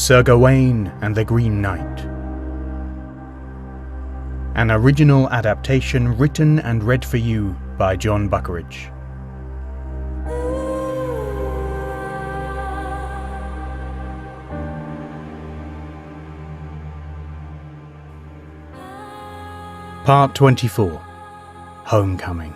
Sir Gawain and the Green Knight. An original adaptation written and read for you by Jon Buckeridge. Part 24. Homecoming.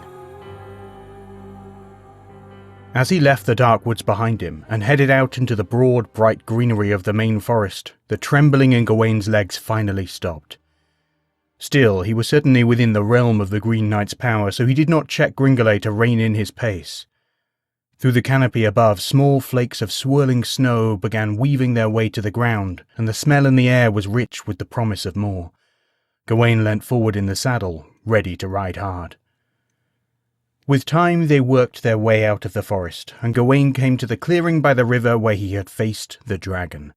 As he left the dark woods behind him and headed out into the broad, bright greenery of the main forest, the trembling in Gawain's legs finally stopped. Still, he was certainly within the realm of the Green Knight's power, so he did not check Gringolay to rein in his pace. Through the canopy above, small flakes of swirling snow began weaving their way to the ground, and the smell in the air was rich with the promise of more. Gawain leant forward in the saddle, ready to ride hard. With time they worked their way out of the forest, and Gawain came to the clearing by the river where he had faced the dragon.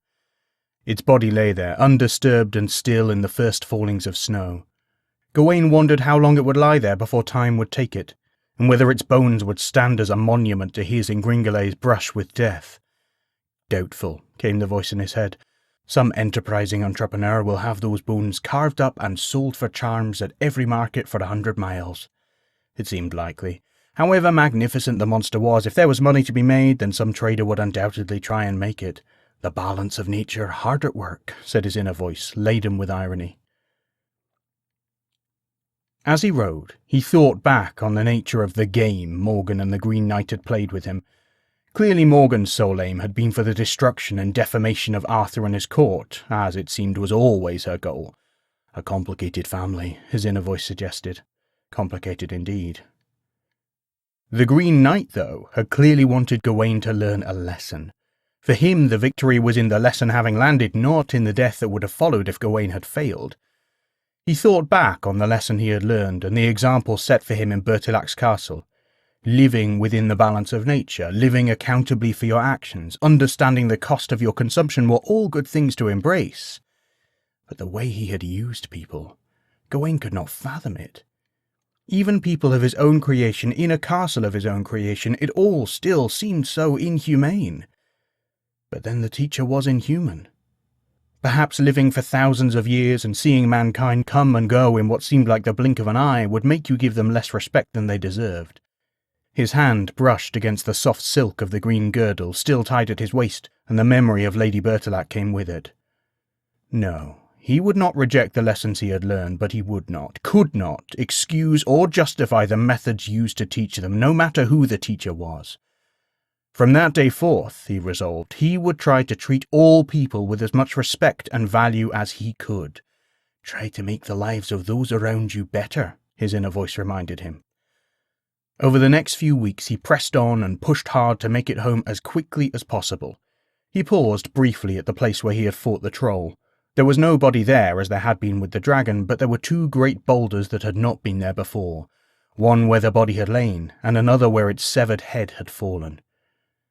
Its body lay there, undisturbed and still in the first fallings of snow. Gawain wondered how long it would lie there before time would take it, and whether its bones would stand as a monument to his and Gringolay's brush with death. Doubtful, came the voice in his head. Some enterprising entrepreneur will have those bones carved up and sold for charms at every market for 100 miles. It seemed likely. However magnificent the monster was, if there was money to be made, then some trader would undoubtedly try and make it. The balance of nature hard at work, said his inner voice, laden with irony. As he rode, he thought back on the nature of the game Morgan and the Green Knight had played with him. Clearly Morgan's sole aim had been for the destruction and defamation of Arthur and his court, as it seemed was always her goal. A complicated family, his inner voice suggested. Complicated indeed. The Green Knight, though, had clearly wanted Gawain to learn a lesson. For him the victory was in the lesson having landed, not in the death that would have followed if Gawain had failed. He thought back on the lesson he had learned and the example set for him in Bertilac's castle. Living within the balance of nature, living accountably for your actions, understanding the cost of your consumption were all good things to embrace. But the way he had used people, Gawain could not fathom it. Even people of his own creation, in a castle of his own creation, it all still seemed so inhumane. But then the teacher was inhuman. Perhaps living for thousands of years and seeing mankind come and go in what seemed like the blink of an eye would make you give them less respect than they deserved. His hand brushed against the soft silk of the green girdle still tied at his waist, and the memory of Lady Bertilac came with it. No. He would not reject the lessons he had learned, but he would not, could not, excuse or justify the methods used to teach them, no matter who the teacher was. From that day forth, he resolved, he would try to treat all people with as much respect and value as he could. Try to make the lives of those around you better, his inner voice reminded him. Over the next few weeks he pressed on and pushed hard to make it home as quickly as possible. He paused briefly at the place where he had fought the troll. There was nobody there as there had been with the dragon, but there were two great boulders that had not been there before, one where the body had lain, and another where its severed head had fallen.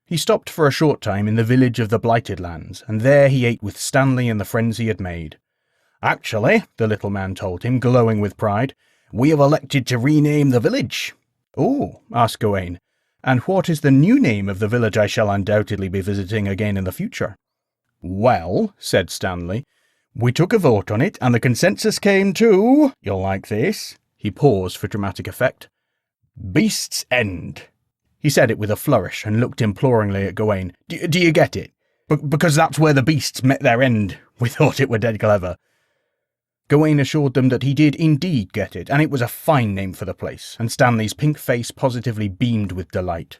He stopped for a short time in the village of the Blighted Lands, and there he ate with Stanley and the friends he had made. Actually, the little man told him, glowing with pride, we have elected to rename the village. Oh, asked Gawain, and what is the new name of the village I shall undoubtedly be visiting again in the future? Well, said Stanley, we took a vote on it, and the consensus came to, you'll like this, he paused for dramatic effect, Beast's End. He said it with a flourish and looked imploringly at Gawain. Do you get it? Because that's where the beasts met their end. We thought it were dead clever. Gawain assured them that he did indeed get it, and it was a fine name for the place, and Stanley's pink face positively beamed with delight.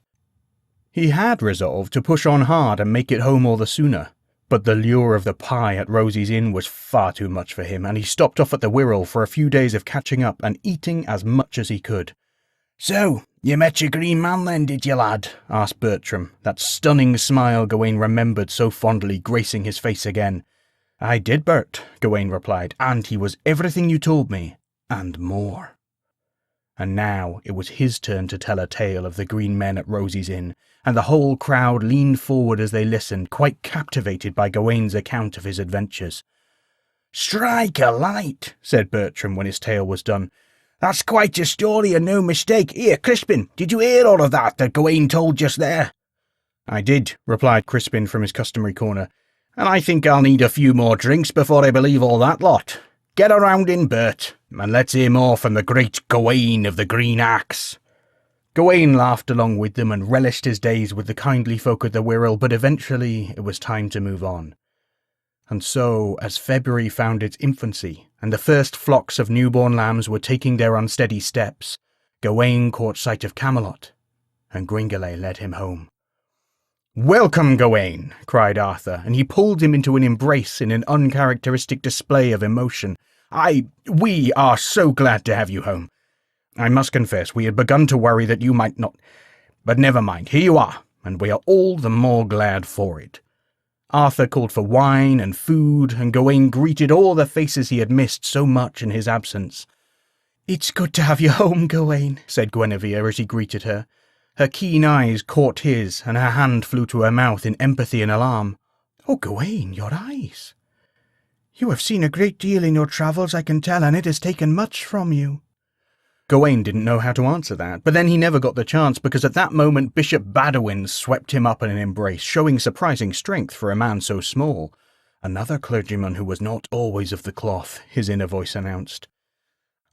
He had resolved to push on hard and make it home all the sooner. But the lure of the pie at Rosie's Inn was far too much for him, and he stopped off at the Wirral for a few days of catching up and eating as much as he could. So, you met your green man then, did you, lad? Asked Bertram, that stunning smile Gawain remembered so fondly gracing his face again. I did, Bert, Gawain replied, and he was everything you told me, and more. And now it was his turn to tell a tale of the green men at Rosie's Inn, and the whole crowd leaned forward as they listened, quite captivated by Gawain's account of his adventures. Strike a light, said Bertram when his tale was done. That's quite a story and no mistake. Here, Crispin, did you hear all of that Gawain told just there? I did, replied Crispin from his customary corner. and I think I'll need a few more drinks before I believe all that lot. Get around in, Bert, and let's hear more from the great Gawain of the Green Axe." Gawain laughed along with them and relished his days with the kindly folk of the Wirral, but eventually it was time to move on. And so, as February found its infancy, and the first flocks of newborn lambs were taking their unsteady steps, Gawain caught sight of Camelot, and Gringolet led him home. "Welcome, Gawain!" cried Arthur, and he pulled him into an embrace in an uncharacteristic display of emotion. We are so glad to have you home. I must confess, we had begun to worry that you might not. But never mind, here you are, and we are all the more glad for it." Arthur called for wine and food, and Gawain greeted all the faces he had missed so much in his absence. "It's good to have you home, Gawain," said Guinevere as he greeted her. Her keen eyes caught his, and her hand flew to her mouth in empathy and alarm. "Oh, Gawain, your eyes! You have seen a great deal in your travels, I can tell, and it has taken much from you." Gawain didn't know how to answer that, but then he never got the chance, because at that moment Bishop Badawin swept him up in an embrace, showing surprising strength for a man so small. "Another clergyman who was not always of the cloth," his inner voice announced.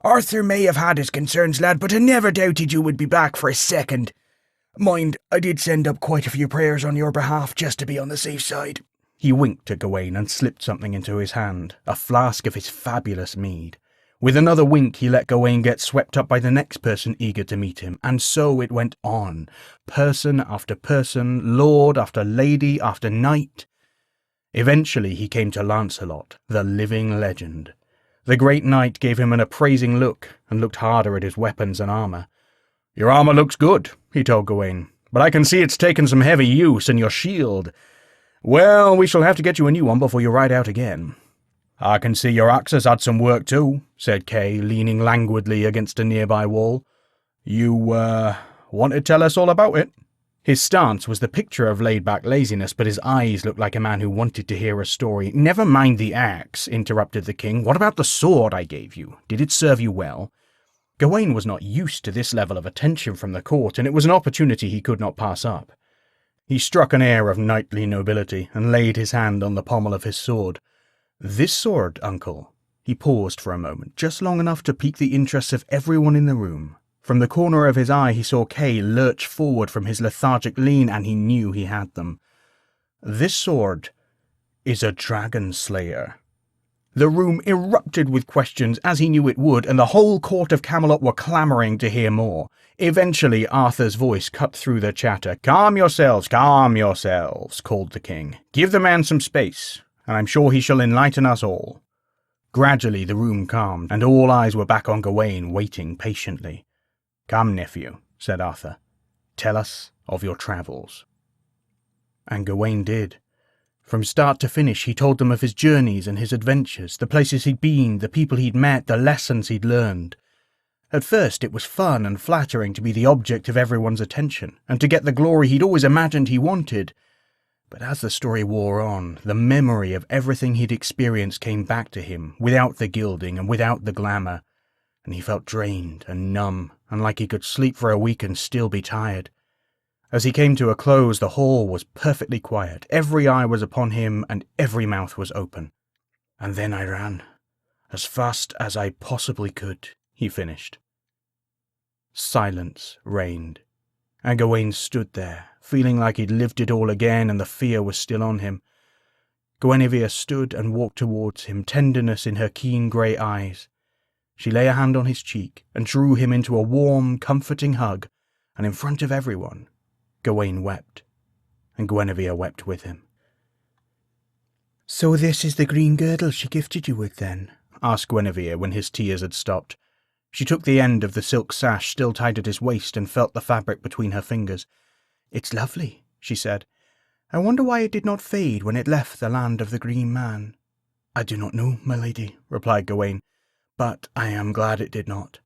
"Arthur may have had his concerns, lad, but I never doubted you would be back for a second. Mind, I did send up quite a few prayers on your behalf, just to be on the safe side." He winked at Gawain and slipped something into his hand, a flask of his fabulous mead. With another wink he let Gawain get swept up by the next person eager to meet him, and so it went on, person after person, lord after lady after knight. Eventually he came to Lancelot, the living legend. The great knight gave him an appraising look, and looked harder at his weapons and armour. "Your armour looks good," he told Gawain, "but I can see it's taken some heavy use, and your shield. Well, we shall have to get you a new one before you ride out again." "I can see your axe has had some work too," said Kay, leaning languidly against a nearby wall. "You, want to tell us all about it?" His stance was the picture of laid-back laziness, but his eyes looked like a man who wanted to hear a story. "Never mind the axe," interrupted the king. "What about the sword I gave you? Did it serve you well?" Gawain was not used to this level of attention from the court, and it was an opportunity he could not pass up. He struck an air of knightly nobility, and laid his hand on the pommel of his sword. "This sword, uncle." He paused for a moment, just long enough to pique the interest of everyone in the room. From the corner of his eye he saw Kay lurch forward from his lethargic lean, and he knew he had them. "This sword is a dragon slayer." The room erupted with questions, as he knew it would, and the whole court of Camelot were clamouring to hear more. Eventually Arthur's voice cut through the chatter. Calm yourselves, called the king. "Give the man some space, and I'm sure he shall enlighten us all." Gradually the room calmed, and all eyes were back on Gawain, waiting patiently. "Come, nephew," said Arthur. "Tell us of your travels." And Gawain did. From start to finish he told them of his journeys and his adventures, the places he'd been, the people he'd met, the lessons he'd learned. At first it was fun and flattering to be the object of everyone's attention, and to get the glory he'd always imagined he wanted. But as the story wore on, the memory of everything he'd experienced came back to him, without the gilding and without the glamour, and he felt drained and numb, and like he could sleep for a week and still be tired. As he came to a close, the hall was perfectly quiet. Every eye was upon him, and every mouth was open. "And then I ran, as fast as I possibly could," he finished. Silence reigned, and Gawain stood there, feeling like he'd lived it all again, and the fear was still on him. Guinevere stood and walked towards him, tenderness in her keen grey eyes. She lay a hand on his cheek, and drew him into a warm, comforting hug, and in front of everyone, Gawain wept, and Guinevere wept with him. "So this is the green girdle she gifted you with, then?" asked Guinevere when his tears had stopped. She took the end of the silk sash still tied at his waist and felt the fabric between her fingers. "It's lovely," she said. "I wonder why it did not fade when it left the land of the green man." "I do not know, my lady," replied Gawain, "but I am glad it did not.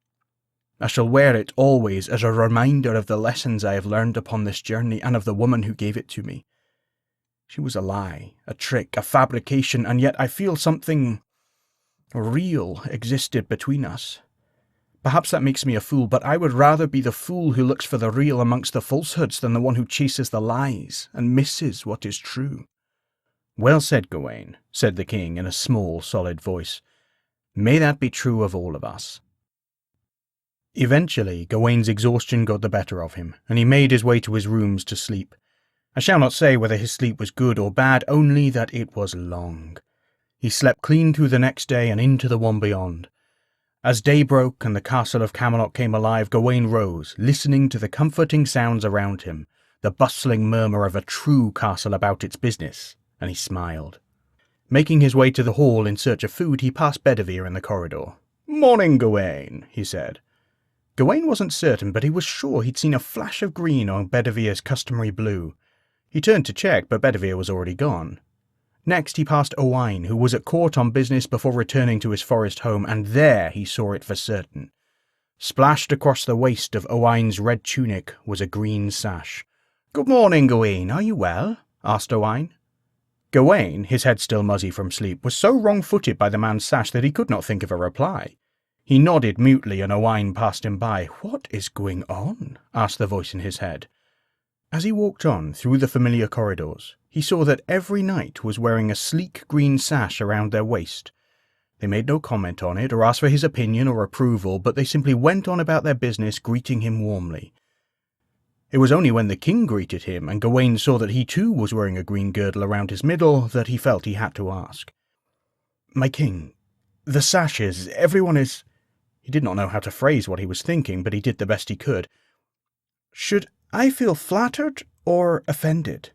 I shall wear it always as a reminder of the lessons I have learned upon this journey, and of the woman who gave it to me. She was a lie, a trick, a fabrication, and yet I feel something real existed between us. Perhaps that makes me a fool, but I would rather be the fool who looks for the real amongst the falsehoods than the one who chases the lies and misses what is true." "Well said, Gawain," said the king in a small, solid voice. "May that be true of all of us." Eventually, Gawain's exhaustion got the better of him, and he made his way to his rooms to sleep. I shall not say whether his sleep was good or bad, only that it was long. He slept clean through the next day and into the one beyond. As day broke and the castle of Camelot came alive, Gawain rose, listening to the comforting sounds around him, the bustling murmur of a true castle about its business, and he smiled. Making his way to the hall in search of food, he passed Bedivere in the corridor. "Morning, Gawain," he said. Gawain wasn't certain, but he was sure he'd seen a flash of green on Bedivere's customary blue. He turned to check, but Bedivere was already gone. Next he passed Owain, who was at court on business before returning to his forest home, and there he saw it for certain. Splashed across the waist of Owain's red tunic was a green sash. "Good morning, Gawain. Are you well?" asked Owain. Gawain, his head still muzzy from sleep, was so wrong-footed by the man's sash that he could not think of a reply. He nodded mutely and Owain passed him by. "What is going on?" asked the voice in his head. As he walked on through the familiar corridors, he saw that every knight was wearing a sleek green sash around their waist. They made no comment on it or asked for his opinion or approval, but they simply went on about their business, greeting him warmly. It was only when the king greeted him and Gawain saw that he too was wearing a green girdle around his middle that he felt he had to ask. "My king, the sashes, everyone is—" He did not know how to phrase what he was thinking, but he did the best he could. "Should I feel flattered or offended?"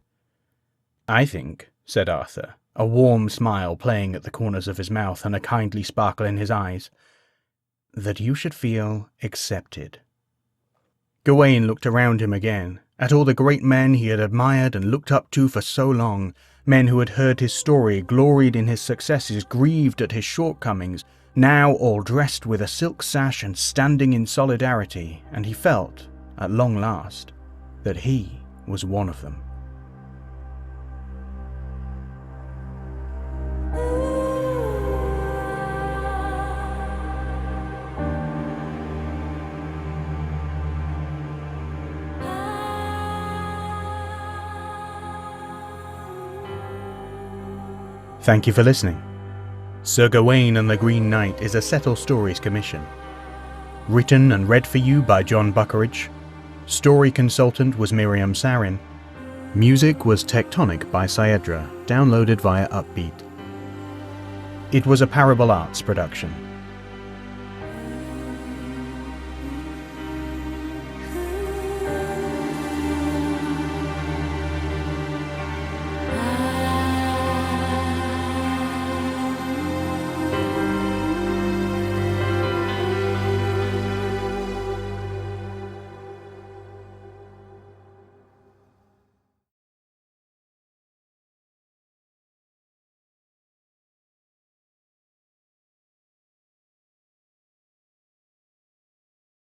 "I think," said Arthur, a warm smile playing at the corners of his mouth and a kindly sparkle in his eyes, "that you should feel accepted." Gawain looked around him again, at all the great men he had admired and looked up to for so long, men who had heard his story, gloried in his successes, grieved at his shortcomings, now all dressed with a silk sash and standing in solidarity, and he felt, at long last, that he was one of them. Thank you for listening. Sir Gawain and the Green Knight is a Settle Stories commission. Written and read for you by Jon Buckeridge. Story consultant was Miriam Sarin. Music was Tectonic by Saedra, downloaded via Uppbeat. It was a Parable Arts production.